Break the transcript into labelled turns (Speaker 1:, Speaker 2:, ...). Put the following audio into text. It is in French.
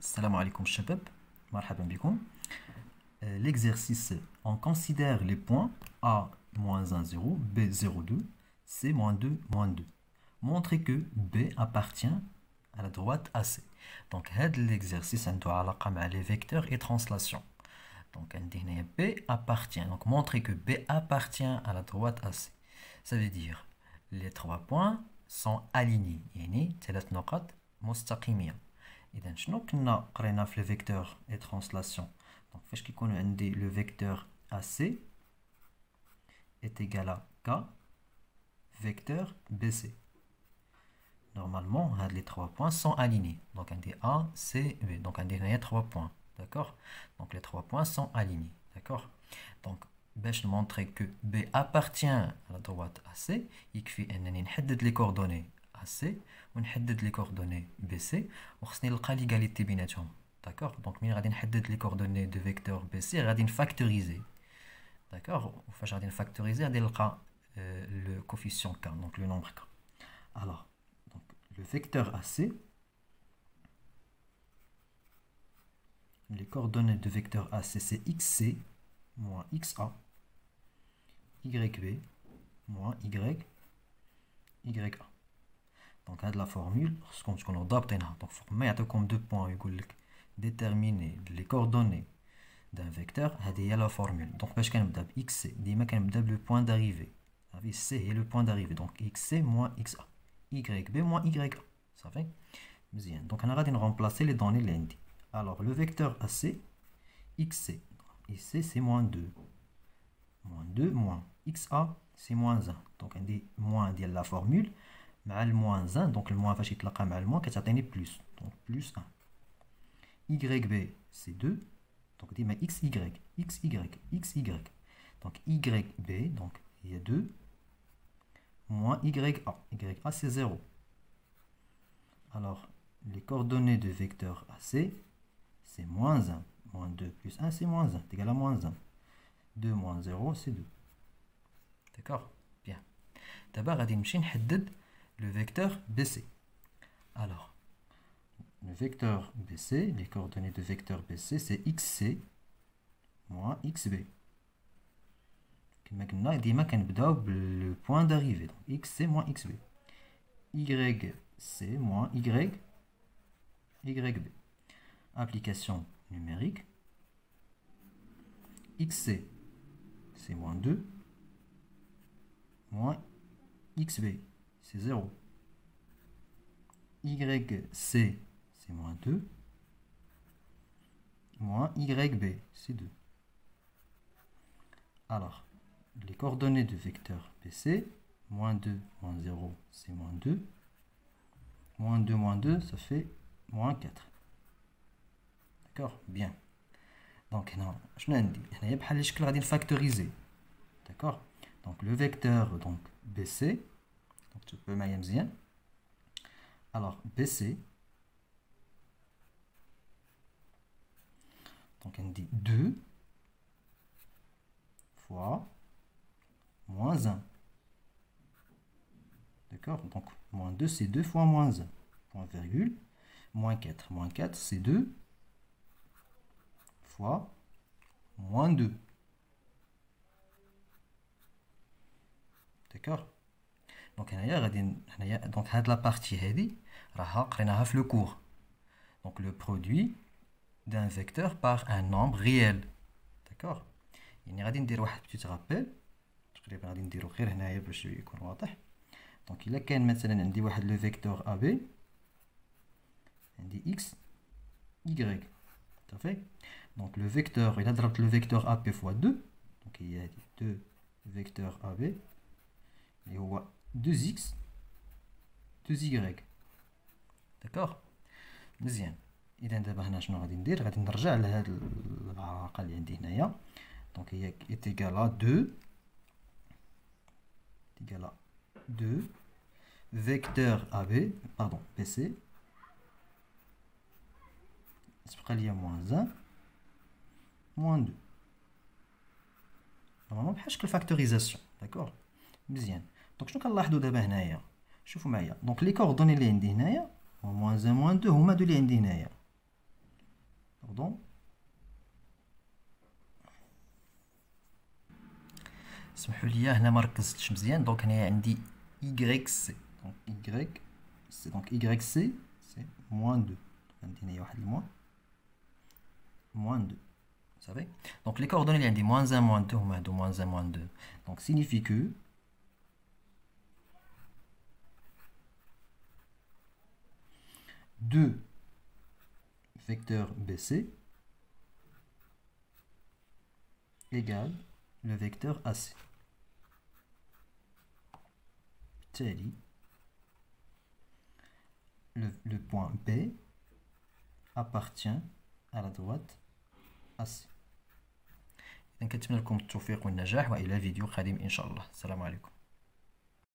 Speaker 1: Salam alaikum shabab, marhaban bikoum. L'exercice, on considère les points A-1, 0, B, 0, 2, C, -2, -2. Montrez que B appartient à la droite AC. Donc, l'exercice a les vecteurs et translation. Donc, B appartient. Donc, montrez que B appartient à la droite AC. Ça veut dire les trois points sont alignés. يعني 3 نقط مستقيمين. إذا شنو كنا قرينا في le vecteur et translation. Donc فاش كيكون عندي le vecteur AC est égal à K vecteur BC. Normalement, les trois points sont alignés. Donc, un des A, C, B. Donc, un des 3 points. D'accord? Donc, les 3 points sont alignés. D'accord? Donc, باش montrer que B appartient à la droite AC, يكفي أنني نحدد les coordonnées AC ونحدد les coordonnées BC وخصني نلقى l'égalité بيناتهم. D'accord? Donc, ملي غادي نحدد les coordonnées de vecteur BC غادي نفاكتوريزي. D'accord? وفاش غادي نفاكتوريزي غادي نلقى le coefficient K, donc le nombre K. Alors, donc, le vecteur AC, les coordonnées de vecteur AC, c'est XC moins XA, YB moins YA. Donc, à la formule, ce qu'on adapte, donc, il y a comme 2 points, déterminer les coordonnées d'un vecteur, il y a la formule. Donc, je vais XC, le point d'arrivée. C est le point d'arrivée. Donc, XC moins XA. YB moins YA. Ça fait bien. Donc, on va remplacer les données lundi. Alors, le vecteur AC, XC. Ici, c'est -2. -2 moins XA, c'est -1. Donc, on dit moins de la formule. مع le -1. Donc, le moins va يتلاقى مع le moins, كتعطيني plus. Donc, plus 1. YB, c'est 2. Donc, on dit XY, XY, XY. Donc, YB, donc, il y a 2. Moins YA. YA, c'est 0. Alors, les coordonnées de vecteur AC, c'est -1. -2 plus 1, c'est -1. C'est égal à -1. 2 moins 0, c'est 2. D'accord? Bien. D'abord, on va نحدد le vecteur BC. Alors, le vecteur BC, les coordonnées de vecteur BC, c'est XC moins XB. Maintenant, ديما كنبداو le point d'arrivée. Donc, XC moins XB. YC moins YB. Application numérique. XC, c'est -2. Moins XB, c'est 0. YC, c'est -2. Moins YB, c'est 2. Alors, les coordonnées du vecteur BC, -2, -0, c'est -2. -2, -2, ça fait -4. D'accord? Bien. Donc, je n'ai pas dit que je factoriser. D'accord? Donc, le vecteur donc, BC, donc tu peux m'aïmzien. Alors, BC, donc on dit 2 fois -1. D'accord? Donc, -2, c'est 2 fois -1. Point virgule. -4. -4, c'est 2 fois -2. D'accord? Donc, la partie le cours. Donc, le produit d'un vecteur par un nombre réel. D'accord? Il y a un petit rappel. Donc, il y a le vecteur AB. X, Y. Ça fait? Donc, le vecteur, il a le vecteur AP fois 2. Donc, il y a 2 vecteurs AB. Et on voit 2x, 2y. D'accord? مزيان. إذا دابا هنا شنو غادي ندير؟ غادي نرجع لهاد العلاقة اللي عندي هنايا. Donc هي est égal à 2 égal à 2 vecteur AB, pardon, BC. تبقى ليا -1 -2. نورمالمون بحال شكل فاكتوريزاسيون. داكور؟ مزيان. دونك شنو كنلاحظوا دابا هنايا؟ شوفوا معايا. دونك لي كوردوني اللي عندي هنايا -1 -2 هما هادو اللي عندي هنايا. pardon. اسمحوا لي هنا ما ركزتش مزيان. دونك هنايا عندي YC. دونك YC c'est moins 2. عندي هنايا واحد الموان moins 2. Vous savez? Donc les coordonnées il y a des moins 1, moins 2, moins 1, moins 2. Donc signifie que deux vecteurs BC égale le vecteur AC. Tali, le point B appartient à la droite AC. إذا كنتمنى لكم التوفيق والنجاح وإلى فيديو قادم إن شاء الله. السلام عليكم.